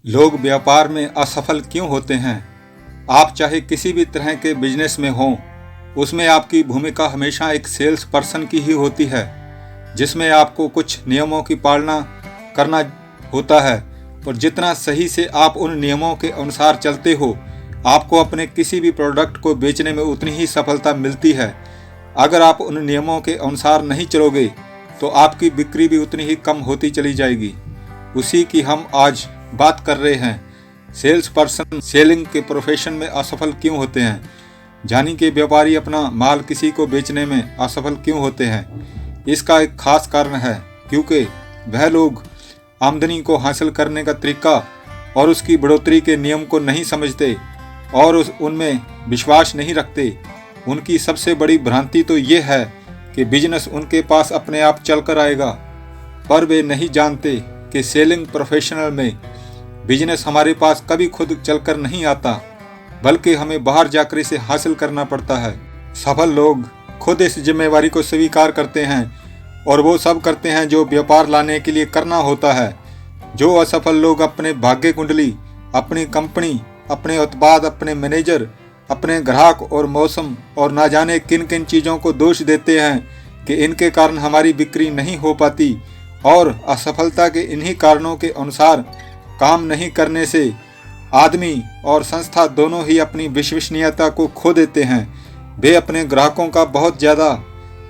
लोग व्यापार में असफल क्यों होते हैं? आप चाहे किसी भी तरह के बिजनेस में हों, उसमें आपकी भूमिका हमेशा एक सेल्स पर्सन की ही होती है, जिसमें आपको कुछ नियमों की पालना करना होता है और जितना सही से आप उन नियमों के अनुसार चलते हो, आपको अपने किसी भी प्रोडक्ट को बेचने में उतनी ही सफलता मिलती है। अगर आप उन नियमों के अनुसार नहीं चलोगे तो आपकी बिक्री भी उतनी ही कम होती चली जाएगी। उसी की हम आज बात कर रहे हैं। सेल्स पर्सन सेलिंग के प्रोफेशन में असफल क्यों होते हैं? जानी कि व्यापारी अपना माल किसी को बेचने में असफल क्यों होते हैं? इसका एक खास कारण है, क्योंकि वह लोग आमदनी को हासिल करने का तरीका और उसकी बढ़ोतरी के नियम को नहीं समझते और उनमें विश्वास नहीं रखते। उनकी सबसे बड़ी भ्रांति तो ये है कि बिजनेस उनके पास अपने आप चलकर आएगा, पर वे नहीं जानते कि सेलिंग प्रोफेशनल में बिजनेस हमारे पास कभी खुद चलकर नहीं आता, बल्कि हमें बाहर जाकर इसे हासिल करना पड़ता है। सफल लोग खुद इस जिम्मेवारी को स्वीकार करते हैं और वो सब करते हैं जो व्यापार लाने के लिए करना होता है। जो असफल लोग अपने भाग्य कुंडली, अपनी कंपनी, अपने उत्पाद, अपने मैनेजर, अपने ग्राहक और मौसम और ना जाने किन किन चीज़ों को दोष देते हैं कि इनके कारण हमारी बिक्री नहीं हो पाती, और असफलता के इन्हीं कारणों के अनुसार काम नहीं करने से आदमी और संस्था दोनों ही अपनी विश्वसनीयता को खो देते हैं। वे अपने ग्राहकों का बहुत ज़्यादा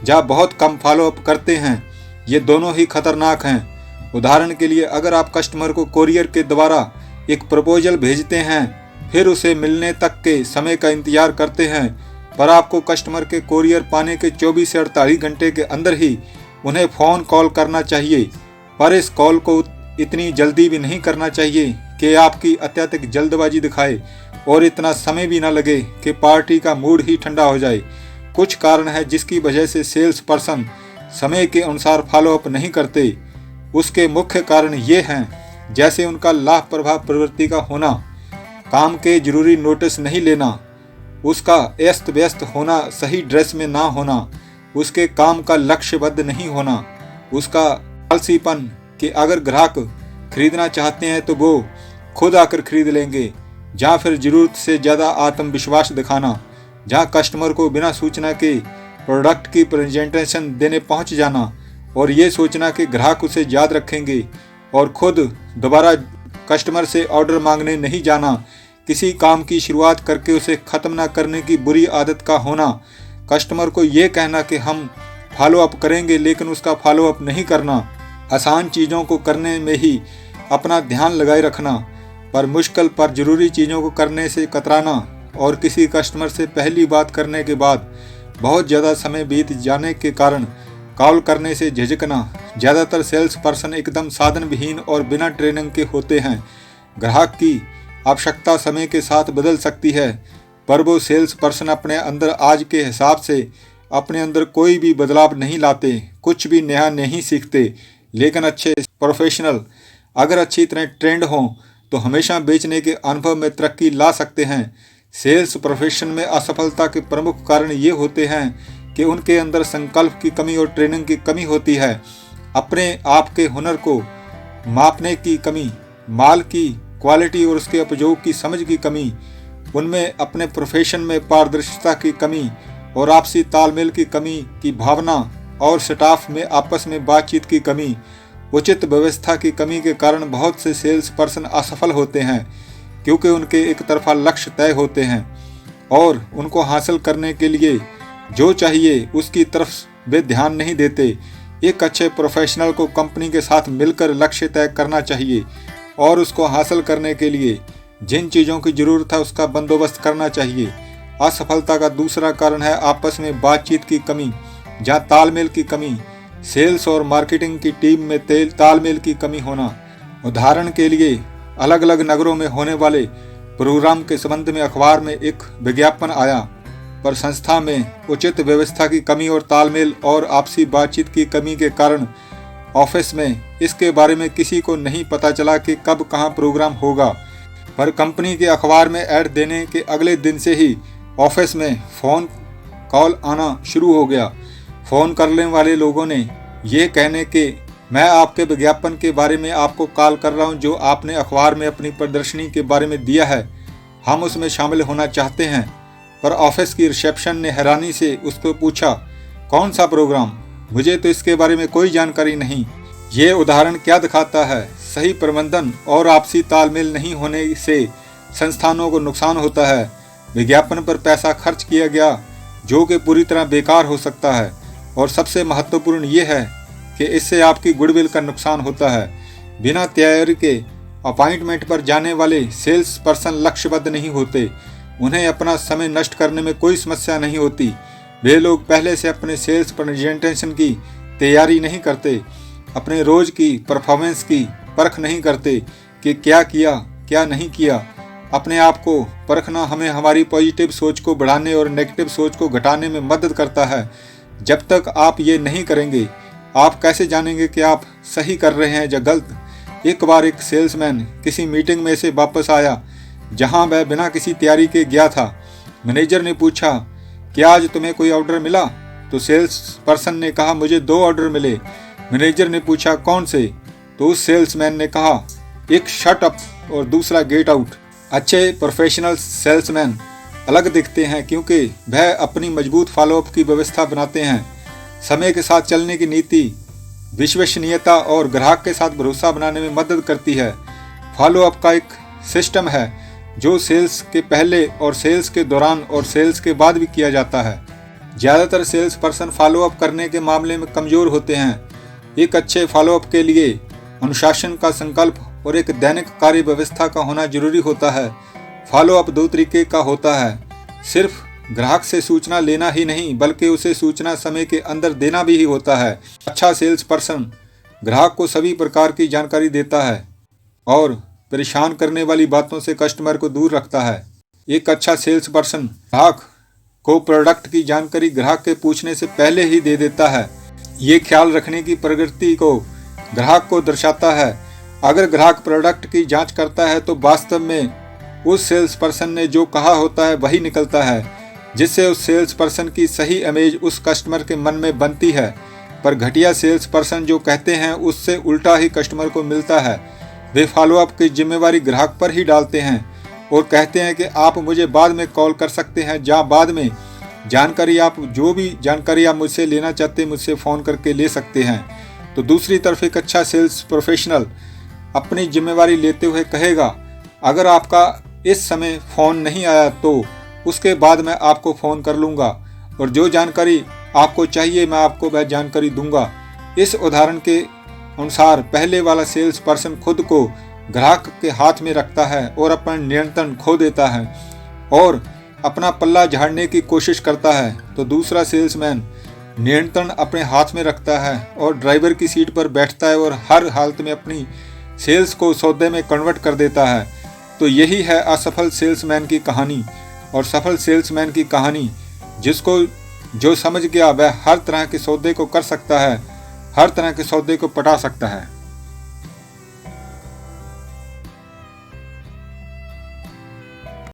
या बहुत कम फॉलोअप करते हैं। ये दोनों ही खतरनाक हैं। उदाहरण के लिए, अगर आप कस्टमर को कोरियर के द्वारा एक प्रपोजल भेजते हैं, फिर उसे मिलने तक के समय का इंतजार करते हैं, पर आपको कस्टमर के कोरियर पाने के 24 से 48 घंटे के अंदर ही उन्हें फ़ोन कॉल करना चाहिए। पर इस कॉल को इतनी जल्दी भी नहीं करना चाहिए कि आपकी अत्यधिक जल्दबाजी दिखाए और इतना समय भी ना लगे कि पार्टी का मूड ही ठंडा हो जाए। कुछ कारण है जिसकी वजह से सेल्स पर्सन समय के अनुसार फॉलोअप नहीं करते। उसके मुख्य कारण ये हैं, जैसे उनका लाभ प्रभाव प्रवृत्ति का होना, काम के जरूरी नोटिस नहीं लेना, उसका अस्त व्यस्त होना, सही ड्रेस में ना होना, उसके काम का लक्ष्यबद्ध नहीं होना, उसका आलसीपन कि अगर ग्राहक खरीदना चाहते हैं तो वो खुद आकर खरीद लेंगे, या फिर ज़रूरत से ज़्यादा आत्मविश्वास दिखाना, जहाँ कस्टमर को बिना सूचना के प्रोडक्ट की प्रेजेंटेशन देने पहुँच जाना और ये सोचना कि ग्राहक उसे याद रखेंगे, और खुद दोबारा कस्टमर से ऑर्डर मांगने नहीं जाना, किसी काम की शुरुआत करके उसे ख़त्म ना करने की बुरी आदत का होना, कस्टमर को ये कहना कि हम फॉलोअप करेंगे लेकिन उसका फॉलोअप नहीं करना, आसान चीज़ों को करने में ही अपना ध्यान लगाए रखना, पर मुश्किल पर ज़रूरी चीज़ों को करने से कतराना, और किसी कस्टमर से पहली बात करने के बाद बहुत ज़्यादा समय बीत जाने के कारण कॉल करने से झिझकना। ज़्यादातर सेल्स पर्सन एकदम साधन विहीन और बिना ट्रेनिंग के होते हैं। ग्राहक की आवश्यकता समय के साथ बदल सकती है, पर वो सेल्स पर्सन अपने अंदर आज के हिसाब से अपने अंदर कोई भी बदलाव नहीं लाते, कुछ भी नया नहीं सीखते। लेकिन अच्छे प्रोफेशनल अगर अच्छी तरह ट्रेंड हों तो हमेशा बेचने के अनुभव में तरक्की ला सकते हैं। सेल्स प्रोफेशन में असफलता के प्रमुख कारण ये होते हैं कि उनके अंदर संकल्प की कमी और ट्रेनिंग की कमी होती है, अपने आप के हुनर को मापने की कमी, माल की क्वालिटी और उसके उपयोग की समझ की कमी, उनमें अपने प्रोफेशन में पारदर्शिता की कमी और आपसी तालमेल की कमी की भावना, और स्टाफ में आपस में बातचीत की कमी, उचित व्यवस्था की कमी के कारण बहुत से सेल्स पर्सन असफल होते हैं, क्योंकि उनके एक तरफा लक्ष्य तय होते हैं और उनको हासिल करने के लिए जो चाहिए उसकी तरफ वे ध्यान नहीं देते। एक अच्छे प्रोफेशनल को कंपनी के साथ मिलकर लक्ष्य तय करना चाहिए और उसको हासिल करने के लिए जिन चीज़ों की ज़रूरत है उसका बंदोबस्त करना चाहिए। असफलता का दूसरा कारण है आपस में बातचीत की कमी या तालमेल की कमी। सेल्स और मार्केटिंग की टीम में तालमेल की कमी होना। उदाहरण के लिए, अलग अलग नगरों में होने वाले प्रोग्राम के संबंध में अखबार में एक विज्ञापन आया, पर संस्था में उचित व्यवस्था की कमी और तालमेल और आपसी बातचीत की कमी के कारण ऑफिस में इसके बारे में किसी को नहीं पता चला कि कब कहाँ प्रोग्राम होगा। पर कंपनी के अखबार में ऐड देने के अगले दिन से ही ऑफिस में फ़ोन कॉल आना शुरू हो गया। फ़ोन करने वाले लोगों ने ये कहने के मैं आपके विज्ञापन के बारे में आपको कॉल कर रहा हूं जो आपने अखबार में अपनी प्रदर्शनी के बारे में दिया है। हम उसमें शामिल होना चाहते हैं। पर ऑफिस की रिसेप्शन ने हैरानी से उसको पूछा, कौन सा प्रोग्राम? मुझे तो इसके बारे में कोई जानकारी नहीं। ये उदाहरण क्या दिखाता है? सही प्रबंधन और आपसी तालमेल नहीं होने से संस्थानों को नुकसान होता है। विज्ञापन पर पैसा खर्च किया गया जो कि पूरी तरह बेकार हो सकता है, और सबसे महत्वपूर्ण ये है कि इससे आपकी गुडविल का नुकसान होता है। बिना तैयारी के अपॉइंटमेंट पर जाने वाले सेल्स पर्सन लक्ष्यबद्ध नहीं होते। उन्हें अपना समय नष्ट करने में कोई समस्या नहीं होती। वे लोग पहले से अपने सेल्स प्रेजेंटेशन की तैयारी नहीं करते, अपने रोज की परफॉर्मेंस की परख नहीं करते कि क्या किया क्या नहीं किया। अपने आप को परखना हमें हमारी पॉजिटिव सोच को बढ़ाने और नेगेटिव सोच को घटाने में मदद करता है। जब तक आप ये नहीं करेंगे, आप कैसे जानेंगे कि आप सही कर रहे हैं या गलत? एक बार एक सेल्समैन किसी मीटिंग में से वापस आया जहां वह बिना किसी तैयारी के गया था। मैनेजर ने पूछा, क्या आज तुम्हें कोई ऑर्डर मिला? तो सेल्स पर्सन ने कहा, मुझे 2 ऑर्डर मिले। मैनेजर ने पूछा, कौन से? तो उस सेल्समैन ने कहा, एक शट अप और दूसरा गेट आउट। अच्छे प्रोफेशनल सेल्समैन अलग दिखते हैं क्योंकि वह अपनी मजबूत फॉलोअप की व्यवस्था बनाते हैं। समय के साथ चलने की नीति विश्वसनीयता और ग्राहक के साथ भरोसा बनाने में मदद करती है। फॉलोअप का एक सिस्टम है जो सेल्स के पहले और सेल्स के दौरान और सेल्स के बाद भी किया जाता है। ज़्यादातर सेल्स पर्सन फॉलोअप करने के मामले में कमज़ोर होते हैं। एक अच्छे फॉलोअप के लिए अनुशासन का संकल्प और एक दैनिक कार्य व्यवस्था का होना जरूरी होता है। फॉलोअप 2 तरीके का होता है, सिर्फ ग्राहक से सूचना लेना ही नहीं बल्कि उसे सूचना समय के अंदर देना भी ही होता है। अच्छा सेल्स पर्सन ग्राहक को सभी प्रकार की जानकारी देता है और परेशान करने वाली बातों से कस्टमर को दूर रखता है। एक अच्छा सेल्स पर्सन ग्राहक को प्रोडक्ट की जानकारी ग्राहक के पूछने से पहले ही दे देता है। ये ख्याल रखने की प्रवृत्ति को ग्राहक को दर्शाता है। अगर ग्राहक प्रोडक्ट की जांच करता है तो वास्तव में उस सेल्स पर्सन ने जो कहा होता है वही निकलता है, जिससे उस सेल्स पर्सन की सही इमेज उस कस्टमर के मन में बनती है। पर घटिया सेल्स पर्सन जो कहते हैं उससे उल्टा ही कस्टमर को मिलता है। वे फॉलोअप की जिम्मेवारी ग्राहक पर ही डालते हैं और कहते हैं कि आप मुझे बाद में कॉल कर सकते हैं, जहाँ बाद में जानकारी आप जो भी जानकारी आप मुझसे लेना चाहते हैं मुझसे फ़ोन करके ले सकते हैं। तो दूसरी तरफ एक अच्छा सेल्स प्रोफेशनल अपनी जिम्मेवारी लेते हुए कहेगा, अगर आपका इस समय फ़ोन नहीं आया तो उसके बाद मैं आपको फ़ोन कर लूँगा और जो जानकारी आपको चाहिए मैं आपको वह जानकारी दूंगा। इस उदाहरण के अनुसार पहले वाला सेल्स पर्सन खुद को ग्राहक के हाथ में रखता है और अपना नियंत्रण खो देता है और अपना पल्ला झाड़ने की कोशिश करता है, तो दूसरा सेल्समैन नियंत्रण अपने हाथ में रखता है और ड्राइवर की सीट पर बैठता है और हर हालत में अपनी सेल्स को सौदे में कन्वर्ट कर देता है। तो यही है असफल सेल्समैन की कहानी और सफल सेल्समैन की कहानी। जिसको जो समझ गया वह हर तरह के सौदे को कर सकता है, हर तरह के सौदे को पटा सकता है।